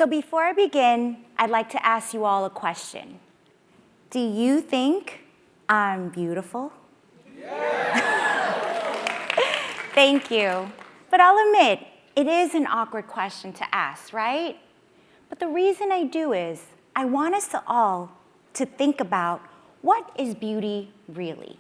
So before I begin, I'd like to ask you all a question. Do you think I'm beautiful? Thank you. But I'll admit, it is an awkward question to ask, right? But the reason I do is I want us all to think about what is beauty really?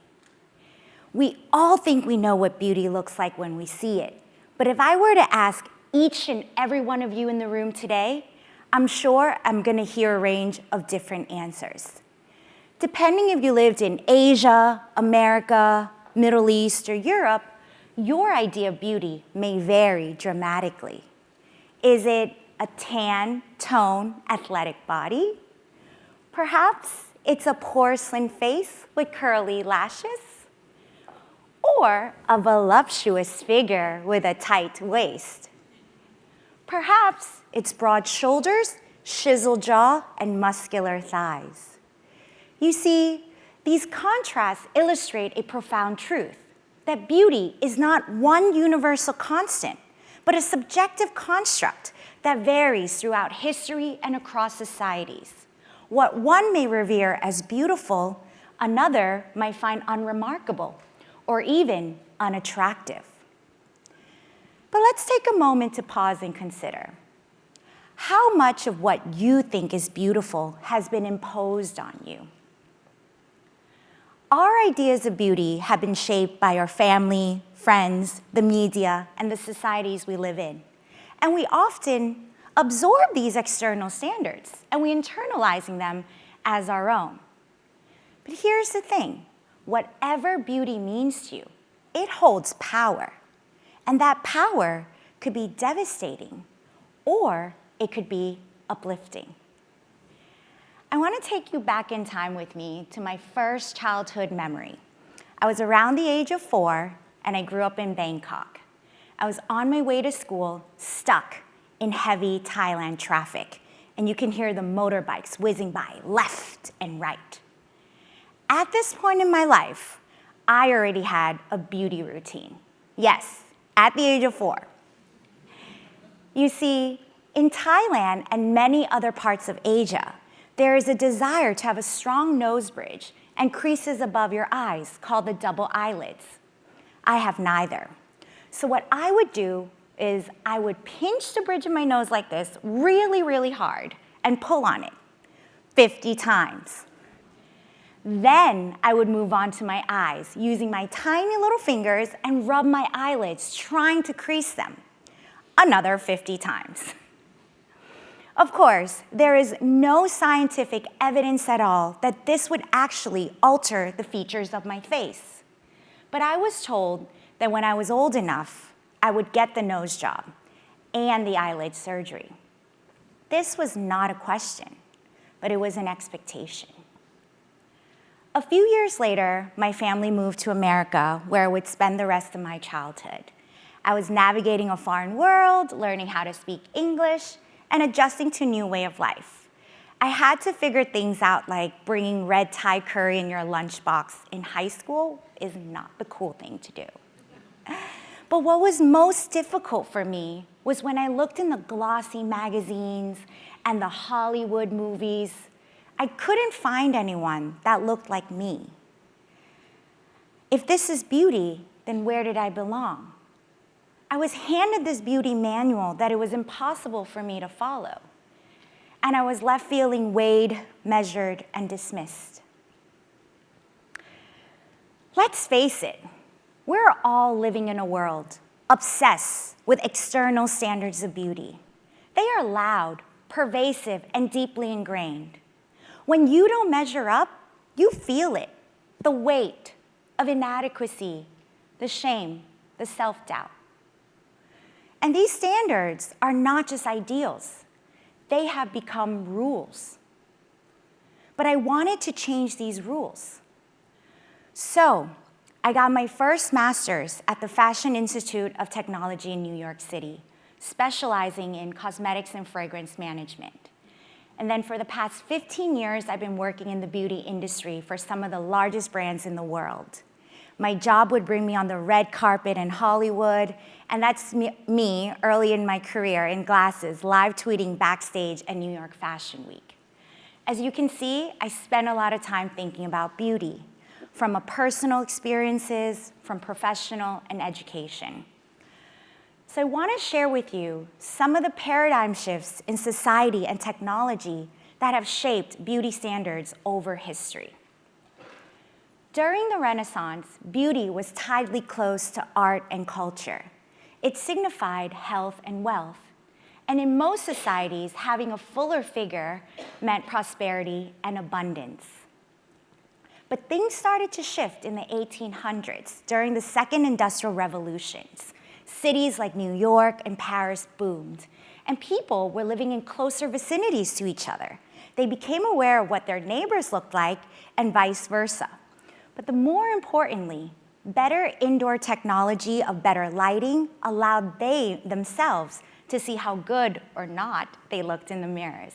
We all think we know what beauty looks like when we see it. But if I were to ask each and every one of you in the room today, I'm sure I'm going to hear a range of different answers. Depending if you lived in Asia, America, Middle East, or Europe, your idea of beauty may vary dramatically. Is it a tan, tone, athletic body? Perhaps it's a porcelain face with curly lashes? Or a voluptuous figure with a tight waist? Perhaps it's broad shoulders, chiseled jaw, and muscular thighs. You see, these contrasts illustrate a profound truth, that beauty is not one universal constant, but a subjective construct that varies throughout history and across societies. What one may revere as beautiful, another might find unremarkable or even unattractive. But let's take a moment to pause and consider. How much of what you think is beautiful has been imposed on you? Our ideas of beauty have been shaped by our family, friends, the media, and the societies we live in. And we often absorb these external standards, and we internalize them as our own. But here's the thing. Whatever beauty means to you, it holds power. And that power could be devastating, or it could be uplifting. I want to take you back in time with me to my first childhood memory. I was around the age of 4, and I grew up in Bangkok. I was on my way to school, stuck in heavy Thailand traffic, and you can hear the motorbikes whizzing by left and right. At this point in my life, I already had a beauty routine. Yes, at the age of 4. You see, in Thailand and many other parts of Asia, there is a desire to have a strong nose bridge and creases above your eyes called the double eyelids. I have neither. So what I would do is I would pinch the bridge of my nose like this really, really hard and pull on it 50 times. Then I would move on to my eyes, using my tiny little fingers and rub my eyelids, trying to crease them. Another 50 times. Of course, there is no scientific evidence at all that this would actually alter the features of my face. But I was told that when I was old enough, I would get the nose job and the eyelid surgery. This was not a question, but it was an expectation. A few years later, my family moved to America, where I would spend the rest of my childhood. I was navigating a foreign world, learning how to speak English, and adjusting to a new way of life. I had to figure things out like bringing red Thai curry in your lunchbox in high school is not the cool thing to do. But what was most difficult for me was when I looked in the glossy magazines and the Hollywood movies, I couldn't find anyone that looked like me. If this is beauty, then where did I belong? I was handed this beauty manual that it was impossible for me to follow. And I was left feeling weighed, measured, and dismissed. Let's face it, we're all living in a world obsessed with external standards of beauty. They are loud, pervasive, and deeply ingrained. When you don't measure up, you feel it, the weight of inadequacy, the shame, the self-doubt. And these standards are not just ideals. They have become rules. But I wanted to change these rules. So I got my first master's at the Fashion Institute of Technology in New York City, specializing in cosmetics and fragrance management. And then for the past 15 years, I've been working in the beauty industry for some of the largest brands in the world. My job would bring me on the red carpet in Hollywood, And that's me early in my career in glasses, live tweeting backstage at New York Fashion Week. As you can see, I spent a lot of time thinking about beauty, from a personal experiences, from professional and education. So I want to share with you some of the paradigm shifts in society and technology that have shaped beauty standards over history. During the Renaissance, beauty was tightly close to art and culture. It signified health and wealth. And in most societies, having a fuller figure meant prosperity and abundance. But things started to shift in the 1800s during the Second Industrial Revolutions. Cities like New York and Paris boomed, and people were living in closer vicinities to each other. They became aware of what their neighbors looked like and vice versa. But more importantly, better indoor technology of better lighting allowed they themselves to see how good or not they looked in the mirrors.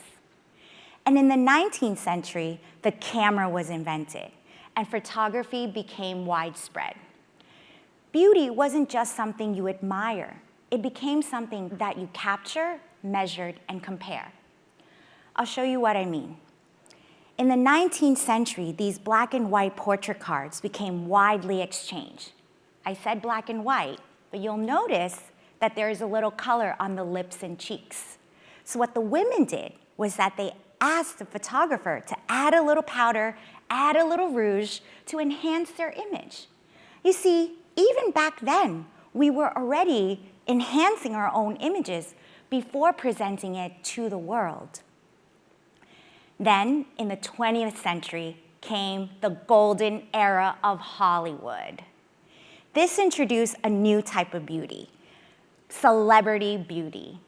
And in the 19th century, the camera was invented, and photography became widespread. Beauty wasn't just something you admire. It became something that you capture, measured, and compare. I'll show you what I mean. In the 19th century, these black and white portrait cards became widely exchanged. I said black and white, but you'll notice that there is a little color on the lips and cheeks. So what the women did was that they asked the photographer to add a little powder, add a little rouge to enhance their image. You see, even back then, we were already enhancing our own images before presenting it to the world. Then, in the 20th century, came the golden era of Hollywood. This introduced a new type of beauty, celebrity beauty.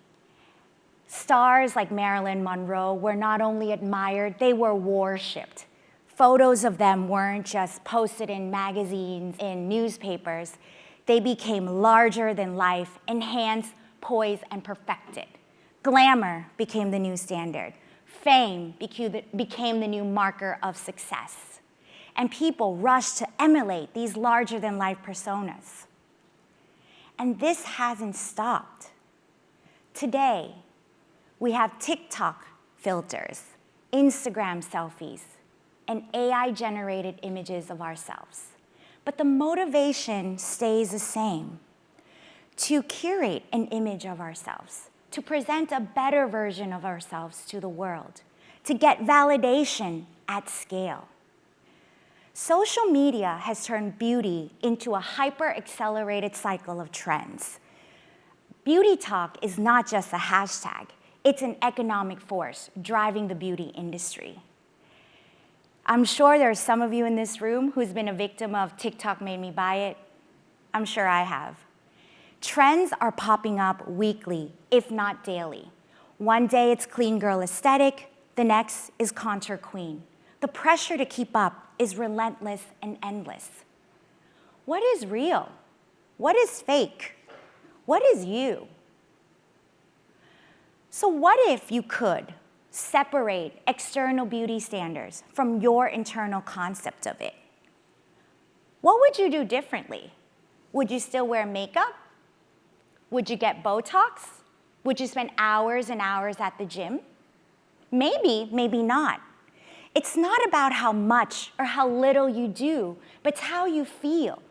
Stars like Marilyn Monroe were not only admired, they were worshipped. Photos of them weren't just posted in magazines, in newspapers. They became larger than life, enhanced, poised, and perfected. Glamour became the new standard. Fame became the new marker of success. And people rushed to emulate these larger-than-life personas. And this hasn't stopped. Today, we have TikTok filters, Instagram selfies, and AI-generated images of ourselves. But the motivation stays the same: to curate an image of ourselves, to present a better version of ourselves to the world, to get validation at scale. Social media has turned beauty into a hyper-accelerated cycle of trends. Beauty talk is not just a hashtag, it's an economic force driving the beauty industry. I'm sure there's some of you in this room who's been a victim of TikTok made me buy it. I'm sure I have. Trends are popping up weekly, if not daily. One day it's clean girl aesthetic, the next is contour queen. The pressure to keep up is relentless and endless. What is real? What is fake? What is you? So what if you could separate external beauty standards from your internal concept of it? What would you do differently? Would you still wear makeup? Would you get Botox? Would you spend hours and hours at the gym? Maybe, maybe not. It's not about how much or how little you do, but it's how you feel.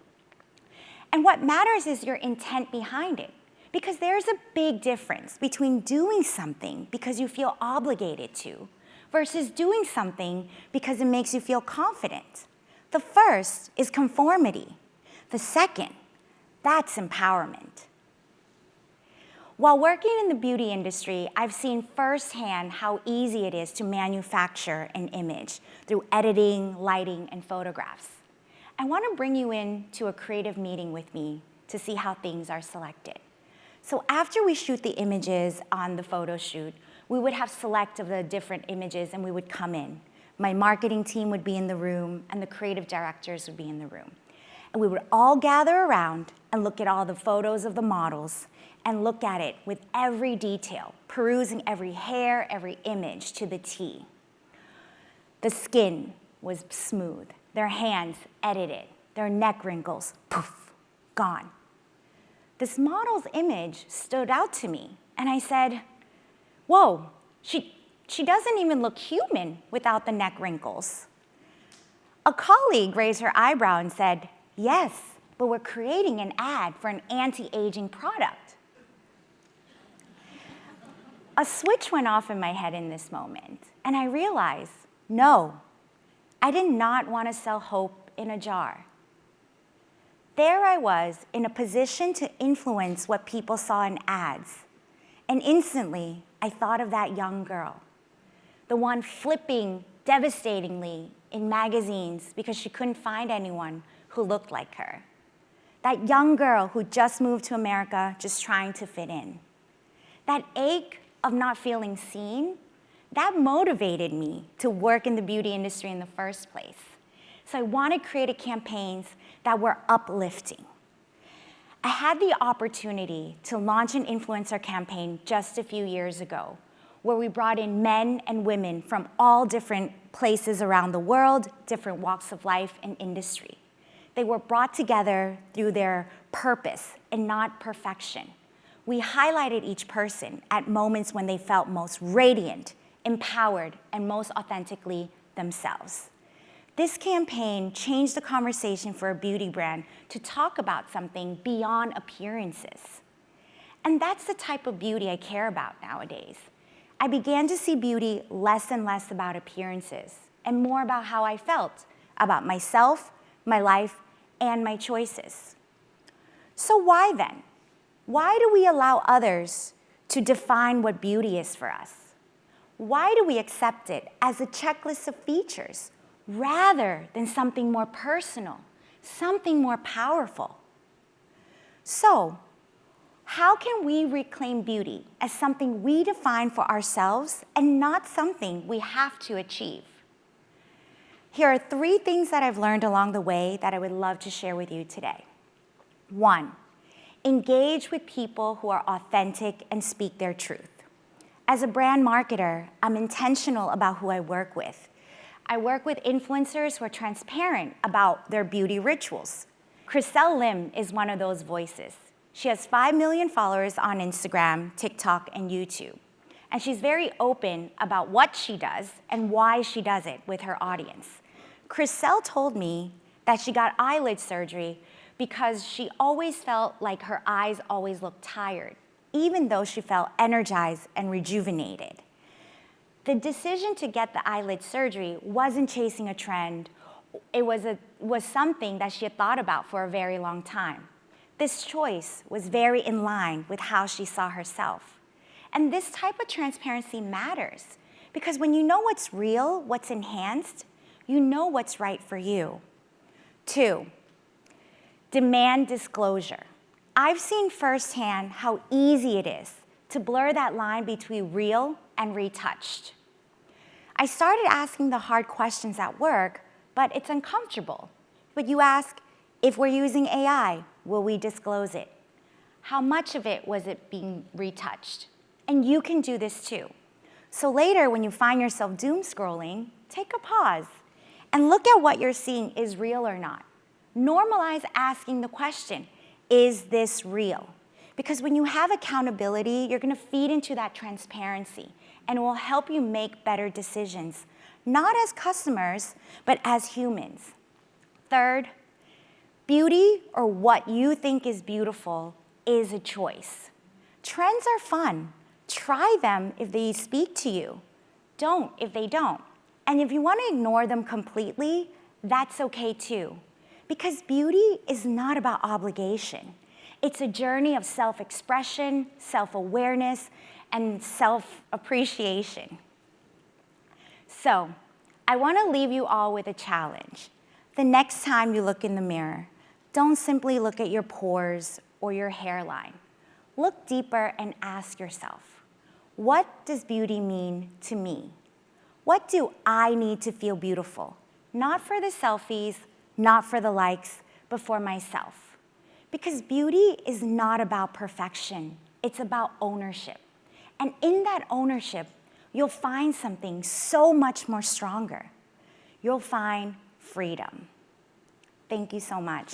And what matters is your intent behind it, because there's a big difference between doing something because you feel obligated to versus doing something because it makes you feel confident. The first is conformity. The second, that's empowerment. While working in the beauty industry, I've seen firsthand how easy it is to manufacture an image through editing, lighting, and photographs. I want to bring you into a creative meeting with me to see how things are selected. So after we shoot the images on the photo shoot, we would have select of the different images and we would come in. My marketing team would be in the room and the creative directors would be in the room. And we would all gather around and look at all the photos of the models and look at it with every detail, perusing every hair, every image to the T. The skin was smooth, their hands edited, their neck wrinkles, poof, gone. this model's image stood out to me. And I said, whoa, she doesn't even look human without the neck wrinkles. A colleague raised her eyebrow and said, yes, but we're creating an ad for an anti-aging product. A switch went off in my head in this moment, and I realized, no, I did not want to sell hope in a jar. There I was in a position to influence what people saw in ads, and instantly I thought of that young girl, the one flipping devastatingly in magazines because she couldn't find anyone who looked like her. That young girl who just moved to America just trying to fit in. That ache of not feeling seen, that motivated me to work in the beauty industry in the first place. So I wanted creative campaigns that were uplifting. I had the opportunity to launch an influencer campaign just a few years ago, where we brought in men and women from all different places around the world, different walks of life and industry. They were brought together through their purpose and not perfection. We highlighted each person at moments when they felt most radiant, empowered, and most authentically themselves. This campaign changed the conversation for a beauty brand to talk about something beyond appearances. And that's the type of beauty I care about nowadays. I began to see beauty less and less about appearances and more about how I felt about myself, my life, and my choices. So why then? Why do we allow others to define what beauty is for us? Why do we accept it as a checklist of features rather than something more personal, something more powerful? So, how can we reclaim beauty as something we define for ourselves and not something we have to achieve? Here are 3 things that I've learned along the way that I would love to share with you today. 1, engage with people who are authentic and speak their truth. As a brand marketer, I'm intentional about who I work with. I work with influencers who are transparent about their beauty rituals. Chriselle Lim is one of those voices. She has 5 million followers on Instagram, TikTok, and YouTube. And she's very open about what she does and why she does it with her audience. Chriselle told me that she got eyelid surgery because she always felt like her eyes always looked tired, even though she felt energized and rejuvenated. The decision to get the eyelid surgery wasn't chasing a trend. It was something that she had thought about for a very long time. This choice was very in line with how she saw herself. And this type of transparency matters because when you know what's real, what's enhanced, you know what's right for you. 2, demand disclosure. I've seen firsthand how easy it is to blur that line between real and retouched. I started asking the hard questions at work, but it's uncomfortable. But you ask, if we're using AI, will we disclose it? How much of it was it being retouched? And you can do this too. So later, when you find yourself doom scrolling, take a pause and look at what you're seeing is real or not. Normalize asking the question, is this real? Because when you have accountability, you're gonna feed into that transparency and it will help you make better decisions, not as customers, but as humans. 3rd, beauty or what you think is beautiful is a choice. Trends are fun. Try them if they speak to you. Don't if they don't. And if you want to ignore them completely, that's okay too. Because beauty is not about obligation. It's a journey of self-expression, self-awareness, and self-appreciation. So, I want to leave you all with a challenge. The next time you look in the mirror, don't simply look at your pores or your hairline. Look deeper and ask yourself, what does beauty mean to me? What do I need to feel beautiful? Not for the selfies, not for the likes, but for myself. Because beauty is not about perfection, it's about ownership. And in that ownership, you'll find something so much more stronger. You'll find freedom. Thank you so much.